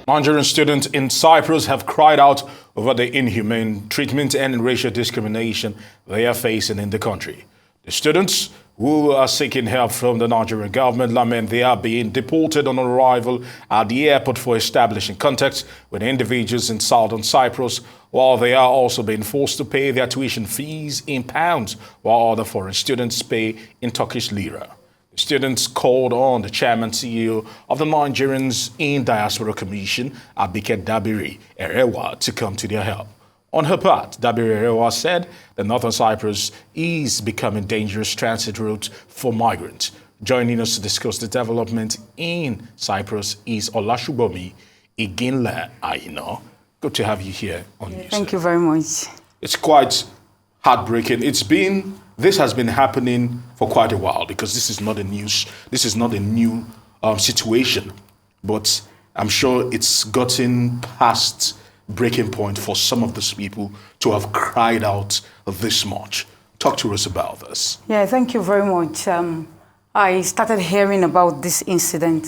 Nigerian students in Cyprus have cried out over the inhumane treatment and racial discrimination they are facing in the country. The students, who are seeking help from the Nigerian government, lament they are being deported on arrival at the airport for establishing contacts with individuals in southern Cyprus, while they are also being forced to pay their tuition fees in pounds, while other foreign students pay in Turkish lira. Students called on the chairman CEO of the Nigerians in Diaspora Commission, Abike Dabiri Erewa, to come to their help. On her part, Dabiri Erewa said that Northern Cyprus is becoming a dangerous transit route for migrants. Joining us to discuss the development in Cyprus is Olasubomi, Iginla-Aina. Good to have you here on News. Thank you very much. It's quite heartbreaking. This has been happening for quite a while, because this is not a new situation, but I'm sure it's gotten past breaking point for some of these people to have cried out this much. Talk to us about this. Yeah, thank you very much. I started hearing about this incident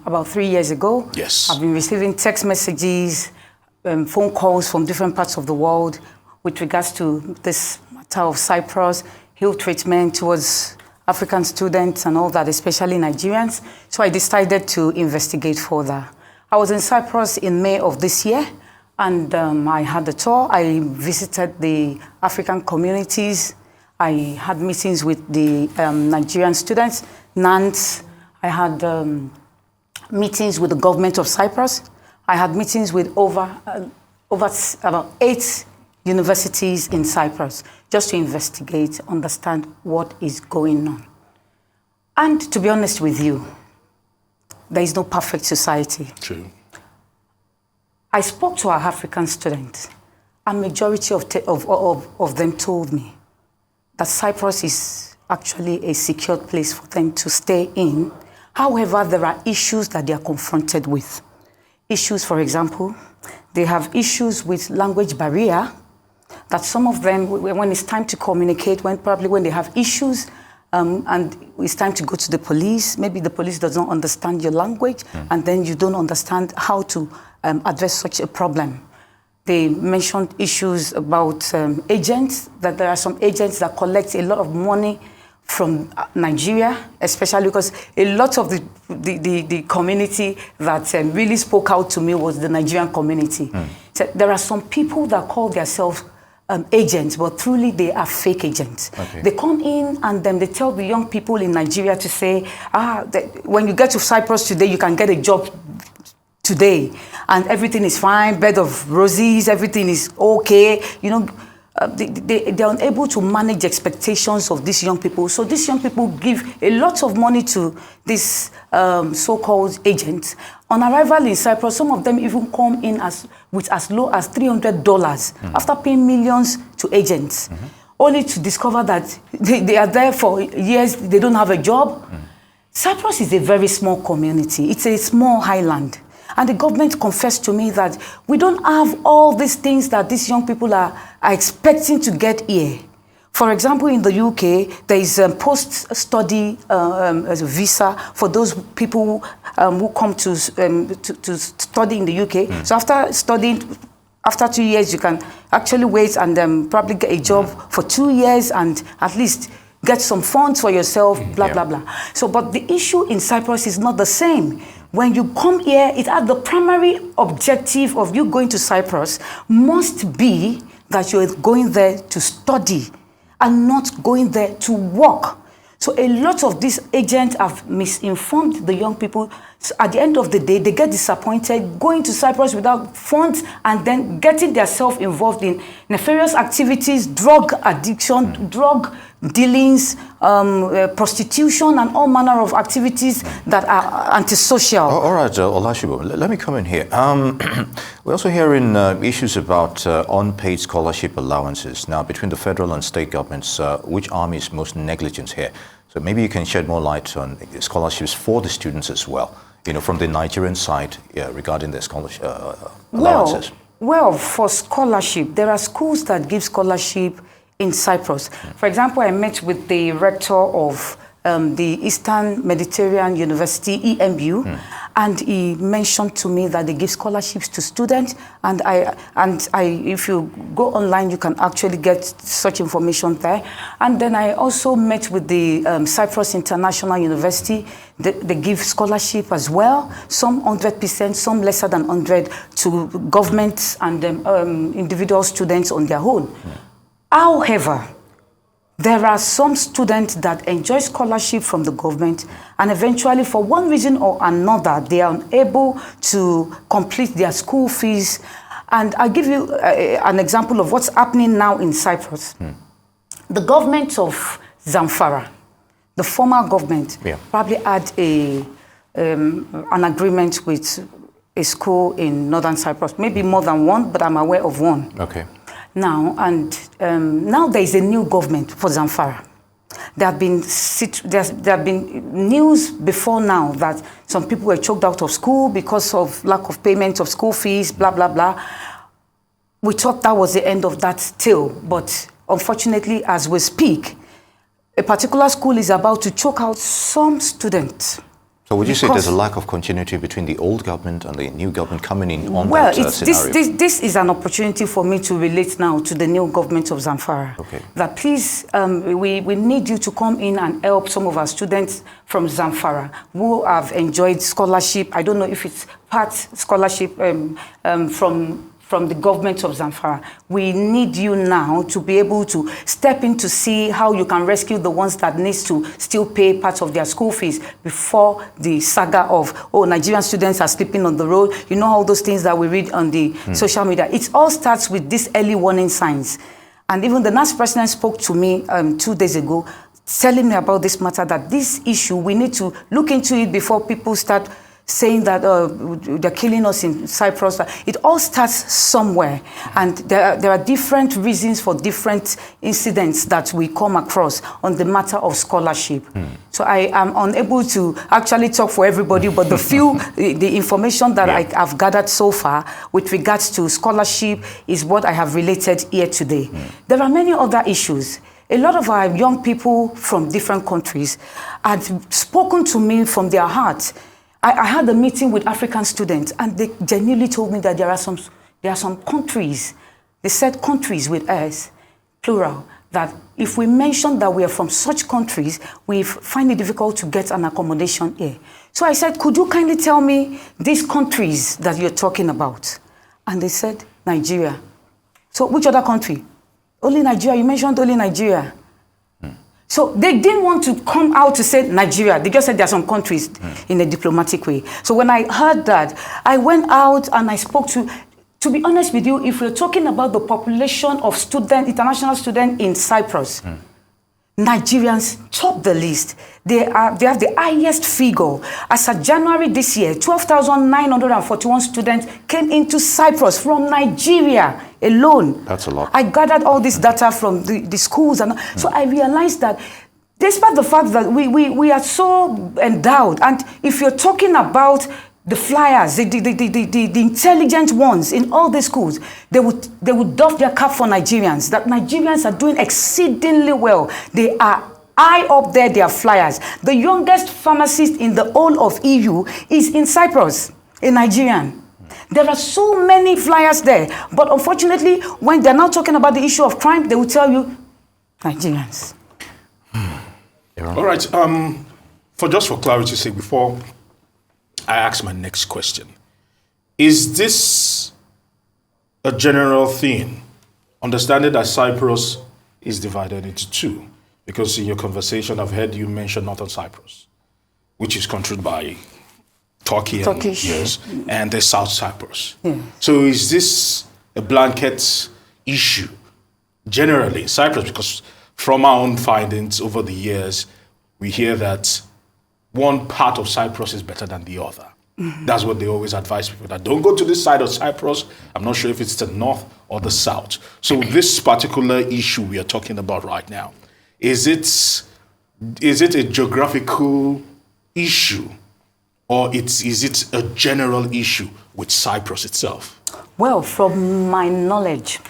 about 3 years ago. Yes. I've been receiving text messages, phone calls from different parts of the world with regards to this matter of Cyprus, ill treatment towards African students and all that, especially Nigerians. So I decided to investigate further. I was in Cyprus in May of this year, and I had a tour. I visited the African communities. I had meetings with the Nigerian students, NANS. I had meetings with the government of Cyprus. I had meetings with about 8 universities in Cyprus, just to investigate, understand what is going on. And to be honest with you, there is no perfect society. True. I spoke to our African students. A majority of them told me that Cyprus is actually a secure place for them to stay in. However, there are issues that they are confronted with. Issues, for example, they have issues with language barrier, that some of them, when it's time to communicate, when they have issues, and it's time to go to the police, maybe the police does not understand your language, and then you don't understand how to address such a problem. They mentioned issues about agents, that there are some agents that collect a lot of money from Nigeria, especially because a lot of the community that really spoke out to me was the Nigerian community. So there are some people that call themselves agents, but truly they are fake agents. Okay. They come in and then they tell the young people in Nigeria to say, when you get to Cyprus today, you can get a job today, and everything is fine, bed of roses, everything is okay. You know, they're unable to manage expectations of these young people. So these young people give a lot of money to these so-called agents. On arrival in Cyprus, some of them even come in with as low as $300 after paying millions to agents, only to discover that they are there for years, they don't have a job. Cyprus is a very small community. It's a small island. And the government confessed to me that we don't have all these things that these young people are expecting to get here. For example, in the UK, there is a post-study visa for those people who come to study in the UK. So after studying, after 2 years, you can actually wait and probably get a job for 2 years and at least get some funds for yourself, blah, blah, blah. So, but the issue in Cyprus is not the same. When you come here, the primary objective of you going to Cyprus must be that you're going there to study and not going there to work. So a lot of these agents have misinformed the young people. So at the end of the day, they get disappointed going to Cyprus without funds and then getting themselves involved in nefarious activities, drug addiction, drug dealings, prostitution, and all manner of activities that are antisocial. All right, Olasubomi, let me come in here. We're also hearing issues about unpaid scholarship allowances. Now, between the federal and state governments, which arm is most negligent here? So maybe you can shed more light on scholarships for the students as well, you know, from the Nigerian side regarding the scholarship allowances. Well, for scholarship, there are schools that give scholarship in Cyprus. For example, I met with the rector of the Eastern Mediterranean University, EMU, and he mentioned to me that they give scholarships to students, and if you go online, you can actually get such information there. And then I also met with the Cyprus International University. They give scholarship as well, some 100%, some lesser than 100 to governments and individual students on their own. However, there are some students that enjoy scholarship from the government, and eventually, for one reason or another, they are unable to complete their school fees. And I'll give you an example of what's happening now in Cyprus. The government of Zamfara, the former government, probably had an agreement with a school in northern Cyprus, maybe more than one, but I'm aware of one. Okay. Now, now there is a new government for Zamfara. There have been news before now that some people were choked out of school because of lack of payment of school fees, blah, blah, blah. We thought that was the end of that tale, but unfortunately, as we speak, a particular school is about to choke out some students. So would you say there's a lack of continuity between the old government and the new government coming in on that scenario? This is an opportunity for me to relate now to the new government of Zamfara. Okay. That please, we need you to come in and help some of our students from Zamfara who have enjoyed scholarship. I don't know if it's part scholarship from the government of Zamfara. We need you now to be able to step in to see how you can rescue the ones that needs to still pay part of their school fees before the saga of, oh, Nigerian students are sleeping on the road. You know all those things that we read on the social media. It all starts with these early warning signs. And even the NAS president spoke to me 2 days ago, telling me about this matter, that this issue, we need to look into it before people start saying that they're killing us in Cyprus. It all starts somewhere, and there are different reasons for different incidents that we come across on the matter of scholarship. So I am unable to actually talk for everybody, but the information that I have gathered so far with regards to scholarship is what I have related here today. There are many other issues. A lot of our young people from different countries had spoken to me from their heart. I had a meeting with African students, and they genuinely told me that there are some countries, they said countries with us, plural, that if we mention that we are from such countries, we find it difficult to get an accommodation here. So I said, could you kindly tell me these countries that you're talking about? And they said, Nigeria. So which other country? Only Nigeria. You mentioned only Nigeria. So they didn't want to come out to say Nigeria. They just said there are some countries in a diplomatic way. So when I heard that, I went out and I spoke to be honest with you, if we're talking about the population of international students in Cyprus, Nigerians top the list. They have the highest figure. As of January this year, 12,941 students came into Cyprus from Nigeria alone. That's a lot. I gathered all this data from the schools, and so I realized that despite the fact that we are so endowed, and if you're talking about the flyers, the intelligent ones in all the schools, they would doff their cap for Nigerians, that Nigerians are doing exceedingly well. They are high up there, they are flyers. The youngest pharmacist in the whole of EU is in Cyprus, a Nigerian. There are so many flyers there, but unfortunately, when they're now talking about the issue of crime, they will tell you, Nigerians. All right, for clarity's sake, before I ask my next question, is this a general theme? Understanding that Cyprus is divided into two, because in your conversation I've heard you mention Northern Cyprus, which is controlled by Turkey and the South Cyprus. Yeah. So is this a blanket issue generally in Cyprus? Because from our own findings over the years, we hear that one part of Cyprus is better than the other. That's what they always advise people, that don't go to this side of Cyprus. I'm not sure if it's the north or the south. So this particular issue we are talking about right now, is it a geographical issue, or is it a general issue with Cyprus itself? Well, from my knowledge,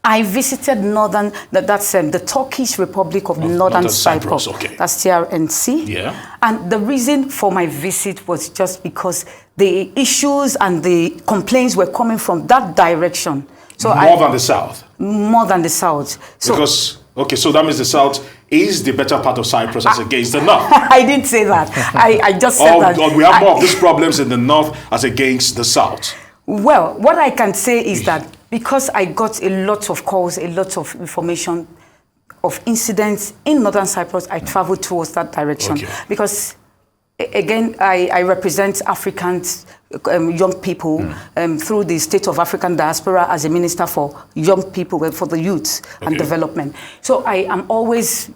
I visited the Turkish Republic of Northern Cyprus. Okay. That's TRNC. Yeah. And the reason for my visit was just because the issues and the complaints were coming from that direction. So more than the south. More than the south. So, because so that means the south is the better part of Cyprus as against the north. I didn't say that. I just said that. Or we have more of these problems in the north as against the south. Well, what I can say is that because I got a lot of calls, a lot of information of incidents in Northern Cyprus, I traveled towards that direction. Okay. Because, again, I represent African young people through the State of African Diaspora as a minister for young people, for the youth and development. So I am always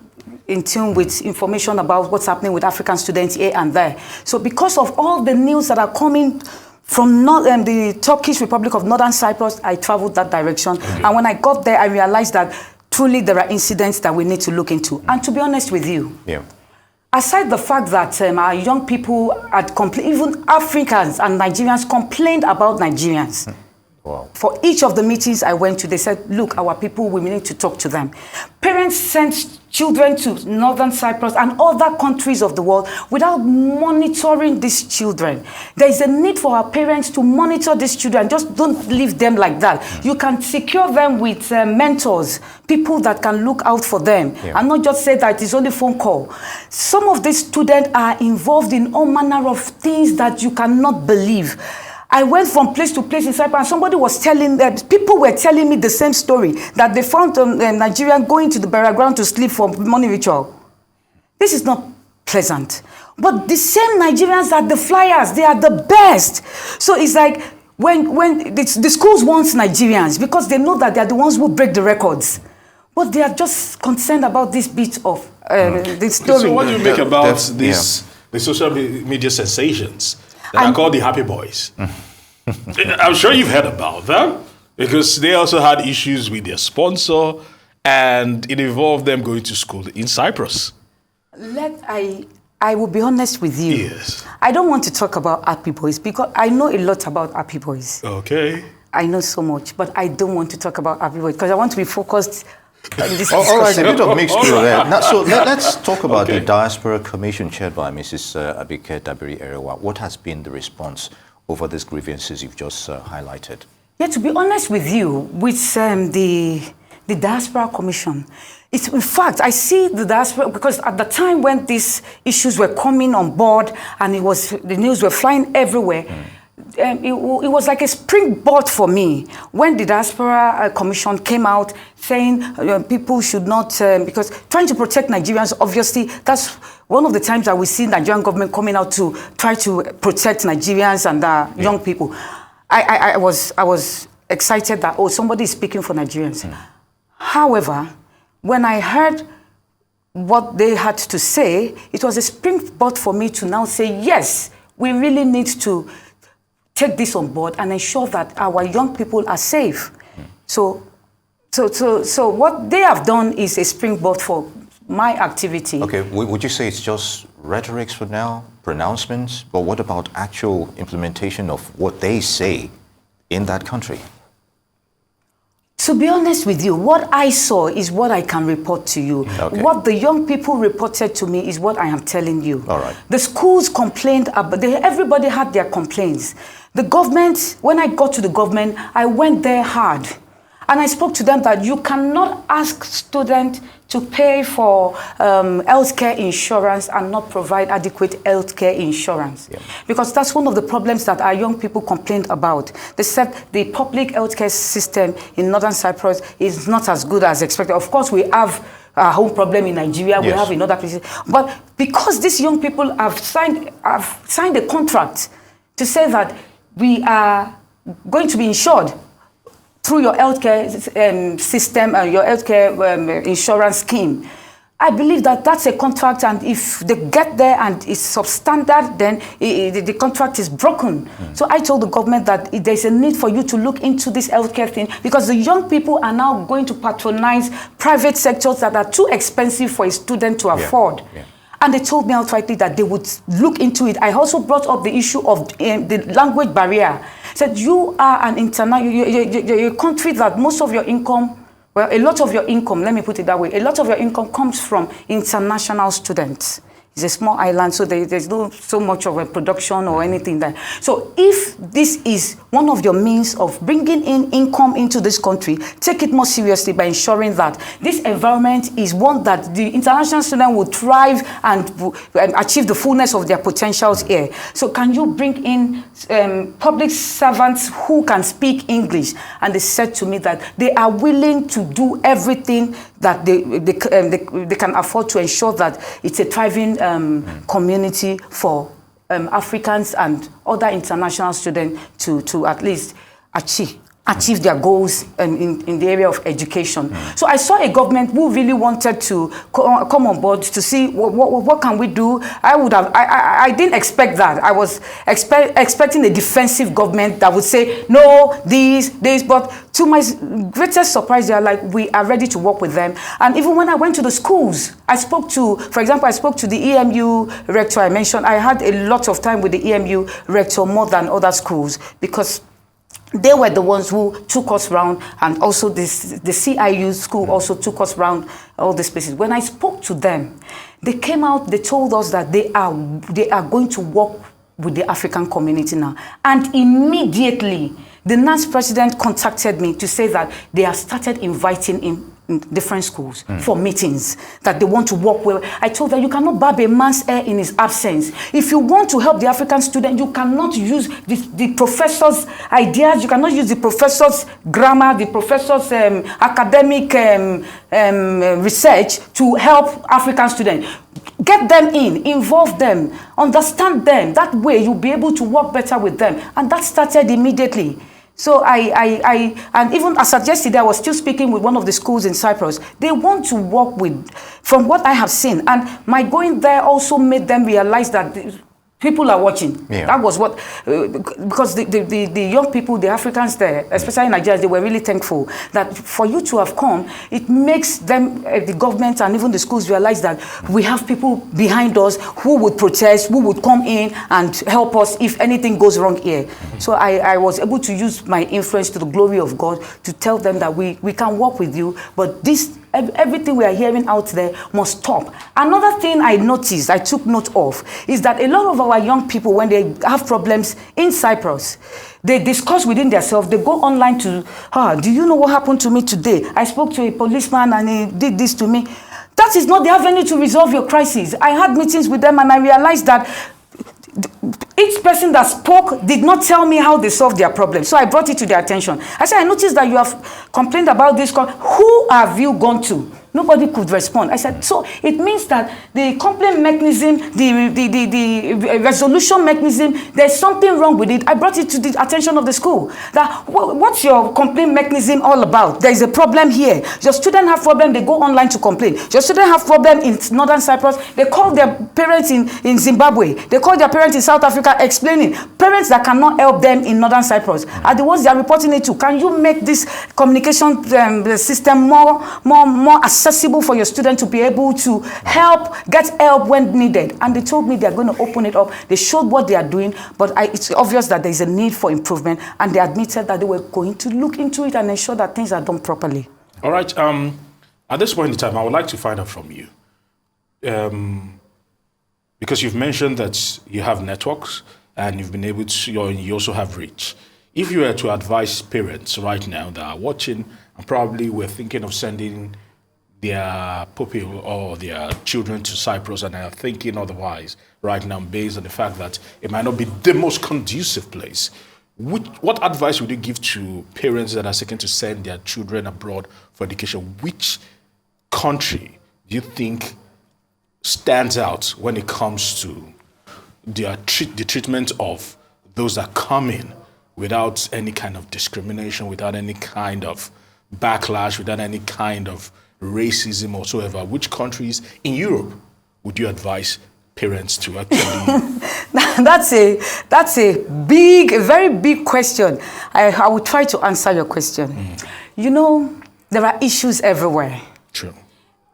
in tune with information about what's happening with African students here and there. So because of all the news that are coming from the Turkish Republic of Northern Cyprus, I traveled that direction. And when I got there, I realized that truly there are incidents that we need to look into. And to be honest with you, aside the fact that our young people had even Africans and Nigerians complained about Nigerians. Wow. For each of the meetings I went to, they said, look, our people, we need to talk to them. Parents sent children to Northern Cyprus and other countries of the world without monitoring these children. There is a need for our parents to monitor these children. Just don't leave them like that. You can secure them with mentors, people that can look out for them, and not just say that it's only phone call. Some of these students are involved in all manner of things that you cannot believe. I went from place to place in Cyprus, and somebody was telling them, people were telling me the same story, that they found a Nigerian going to the burial ground to sleep for morning ritual. This is not pleasant. But the same Nigerians are the flyers, they are the best. So it's like when the schools want Nigerians because they know that they are the ones who break the records. But they are just concerned about this bit of this story. So what do you make about the social media sensations that are called the Happy Boys? I'm sure you've heard about them because they also had issues with their sponsor and it involved them going to school in Cyprus. I will be honest with you. Yes. I don't want to talk about Happy Boys because I know a lot about Happy Boys. Okay. I know so much, but I don't want to talk about Happy Boys because I want to be focused on this all right, a bit of mixed view there. Now, so let's talk about the Diaspora Commission chaired by Mrs. Abike Dabiri-Erewa. What has been the response over these grievances you've just highlighted? Yeah, to be honest with you, with the Diaspora Commission, it's, in fact, I see the diaspora, because at the time when these issues were coming on board and the news were flying everywhere, it was like a springboard for me when the Diaspora Commission came out saying people should not, because trying to protect Nigerians, obviously, that's one of the times that we see Nigerian government coming out to try to protect Nigerians and young people. I was excited that, somebody is speaking for Nigerians. However, when I heard what they had to say, it was a springboard for me to now say, yes, we really need to take this on board and ensure that our young people are safe. So what they have done is a springboard for my activity. Okay, would you say it's just rhetorics for now, pronouncements, but what about actual implementation of what they say in that country? To be honest with you, what I saw is what I can report to you. Okay. What the young people reported to me is what I am telling you. All right. The schools complained, everybody had their complaints. The government, when I got to the government, I went there hard. And I spoke to them that you cannot ask students to pay for healthcare insurance and not provide adequate healthcare insurance. Yeah. Because that's one of the problems that our young people complained about. They said the public healthcare system in Northern Cyprus is not as good as expected. Of course, we have our home problem in Nigeria, we have in other places. But because these young people have signed a contract to say that we are going to be insured through your healthcare system and your healthcare insurance scheme. I believe that that's a contract, and if they get there and it's substandard, then the contract is broken. So I told the government that there's a need for you to look into this healthcare thing, because the young people are now going to patronize private sectors that are too expensive for a student to afford. Yeah. And they told me outrightly that they would look into it. I also brought up the issue of the language barrier. Said, you are an you're a country that most of your income Well, a lot of your income, let me put it that way, a lot of your income comes from international students. It's a small island, so there's no so much of a production or anything there. So if this is one of your means of bringing in income into this country, take it more seriously by ensuring that this environment is one that the international student will thrive and achieve the fullness of their potentials here. So can you bring in public servants who can speak English? And they said to me that they are willing to do everything that they can afford to ensure that it's a thriving community for Africans and other international students to at least achieve their goals in the area of education. So I saw a government who really wanted to come on board to see what can we do. I didn't expect that. I was expecting a defensive government that would say, no, this, but to my greatest surprise, they are like, we are ready to work with them. And even when I went to the schools, for example, I spoke to the EMU rector I mentioned. I had a lot of time with the EMU rector more than other schools because they were the ones who took us around, and also the CIU school also took us around all these places. When I spoke to them, they came out, they told us that they are going to work with the African community now. And immediately, the NAS president contacted me to say that they have started inviting in different schools for meetings that they want to work with. I told them, you cannot barb a man's hair in his absence. If you want to help the African student, you cannot use the professor's ideas, you cannot use the professor's grammar, the professor's academic research to help African students. Get them in, involve them, understand them. That way you'll be able to work better with them. And that started immediately. So and even as suggested, I was still speaking with one of the schools in Cyprus. They want to work with, from what I have seen, and my going there also made them realize that people are watching. Yeah. That was what, because the young people, the Africans there, especially in Nigeria, they were really thankful that for you to have come, it makes them, the government and even the schools realize that we have people behind us who would protest, who would come in and help us if anything goes wrong here. So I was able to use my influence to the glory of God to tell them that we can work with you, but everything we are hearing out there must stop. Another thing I noticed, I took note of, is that a lot of our young people, when they have problems in Cyprus, they discuss within themselves. They go online to, do you know what happened to me today? I spoke to a policeman and he did this to me. That is not the avenue to resolve your crisis. I had meetings with them and I realized that each person that spoke did not tell me how they solved their problem. So I brought it to their attention. I said, I noticed that you have complained about this. Who have you gone to? Nobody could respond. I said, so it means that the complaint mechanism, the resolution mechanism, there's something wrong with it. I brought it to the attention of the school. That what's your complaint mechanism all about? There is a problem here. Your student have problem, they go online to complain. Your student have problem in Northern Cyprus, they call their parents in Zimbabwe. They call their parents in South Africa explaining. Parents that cannot help them in Northern Cyprus are the ones they are reporting it to. Can you make this communication system more accessible for your student to be able to get help when needed? And they told me they are going to open it up. They showed what they are doing, but it's obvious that there is a need for improvement, and they admitted that they were going to look into it and ensure that things are done properly. All right. At this point in time, I would like to find out from you, because you've mentioned that you have networks and you've been able to, you also have reach. If you were to advise parents right now that are watching and probably were thinking of sending their pupil or their children to Cyprus and are thinking otherwise right now based on the fact that it might not be the most conducive place, what advice would you give to parents that are seeking to send their children abroad for education? Which country do you think stands out when it comes to the treatment of those that come in without any kind of discrimination, without any kind of backlash, without any kind of racism or whatsoever? Which countries in Europe would you advise parents to actually? That's a very big question. I will try to answer your question. You know, there are issues everywhere. True.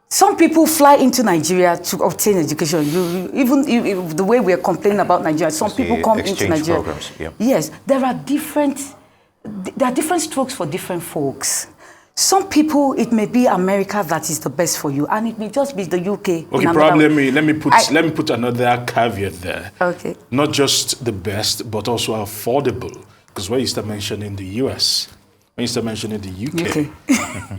Some people fly into Nigeria to obtain education. Even the way we are complaining about Nigeria, some people come into Nigeria. Programs, yeah. Yes, there are different strokes for different folks. Some people, it may be America that is the best for you, and it may just be the UK. Okay, probably let me put another caveat there. Okay. Not just the best, but also affordable. Because when you start mentioning the US, when you start mentioning the UK,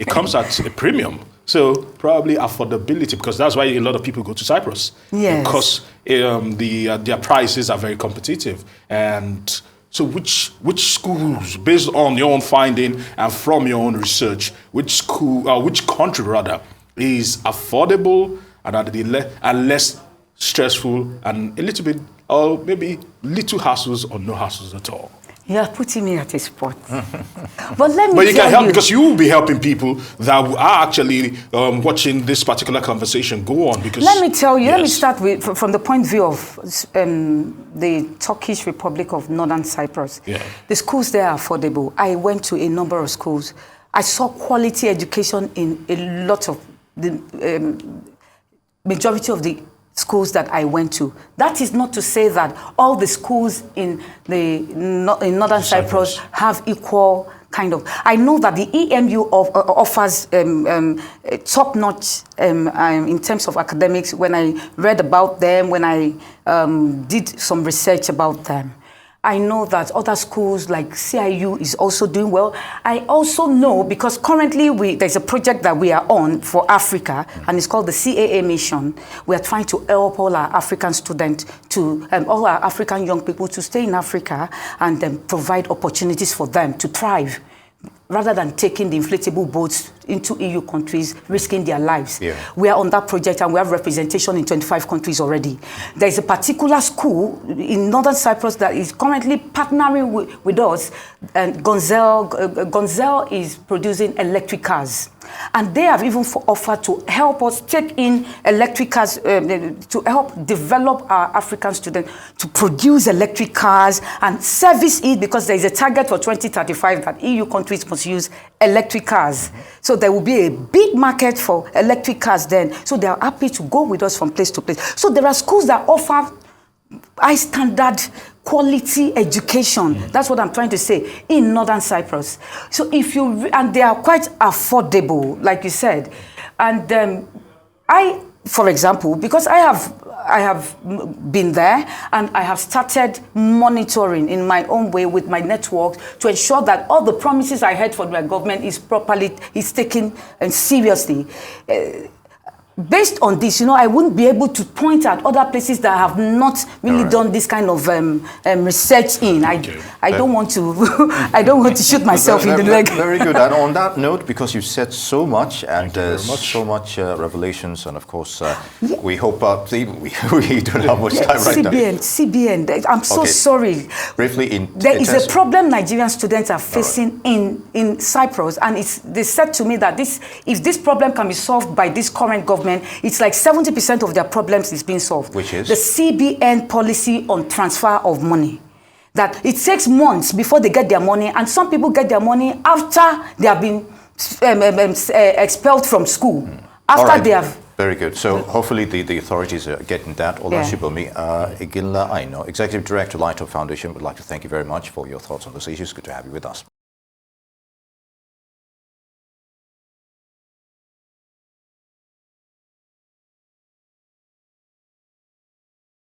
it comes at a premium. So probably affordability, because that's why a lot of people go to Cyprus. Yes. Because their prices are very competitive. And so which schools, based on your own finding and from your own research, which country rather, is affordable and less stressful and a little bit, or maybe little hassles or no hassles at all? You're putting me at a spot. But let me But you can help, because you will be helping people that are actually watching this particular conversation go on. Because let me tell you, yes. let me start with from the point of view of the Turkish Republic of Northern Cyprus. Yeah. The schools there are affordable. I went to a number of schools. I saw quality education in a lot of the majority of the schools that I went to. That is not to say that all the schools in Northern Cyprus have equal kind of. I know that the EMU offers top-notch in terms of academics. When I read about them, when I did some research about them, I know that other schools like CIU is also doing well. I also know, because currently there's a project that we are on for Africa, and it's called the CAA Mission. We are trying to help all our African students, all our African young people to stay in Africa and provide opportunities for them to thrive, rather than taking the inflatable boats into EU countries, risking their lives. Yeah. We are on that project, and we have representation in 25 countries already. There is a particular school in Northern Cyprus that is currently partnering with us, and Gonzel is producing electric cars. And they have even offered to help us take in electric cars, to help develop our African students to produce electric cars and service it, because there is a target for 2035 that EU countries must use electric cars. So there will be a big market for electric cars then. So they are happy to go with us from place to place. So there are schools that offer high standard quality education. That's what I'm trying to say, in Northern Cyprus. So and they are quite affordable, like you said. And for example, because I have been there, and I have started monitoring in my own way with my network to ensure that all the promises I had for my government is taken seriously. Based on this, I wouldn't be able to point at other places that have not really done this kind of research in. I don't want to I don't want to shoot myself in the leg. Very good. And on that note, because you've said so much, and so much revelations, and of course we hope we don't have much time right now. CBN. I'm so sorry. Briefly, there is a problem Nigerian students are facing in Cyprus, and they said to me that if this problem can be solved by this current government, it's like 70% of their problems is being solved. Which is? The CBN policy on transfer of money. That it takes months before they get their money, and some people get their money after they have been expelled from school. After they have... Very good. So hopefully the authorities are getting that. Olasubomi, Iginla-Aina, Executive Director, Light Up Foundation, would like to thank you very much for your thoughts on those issues. Good to have you with us.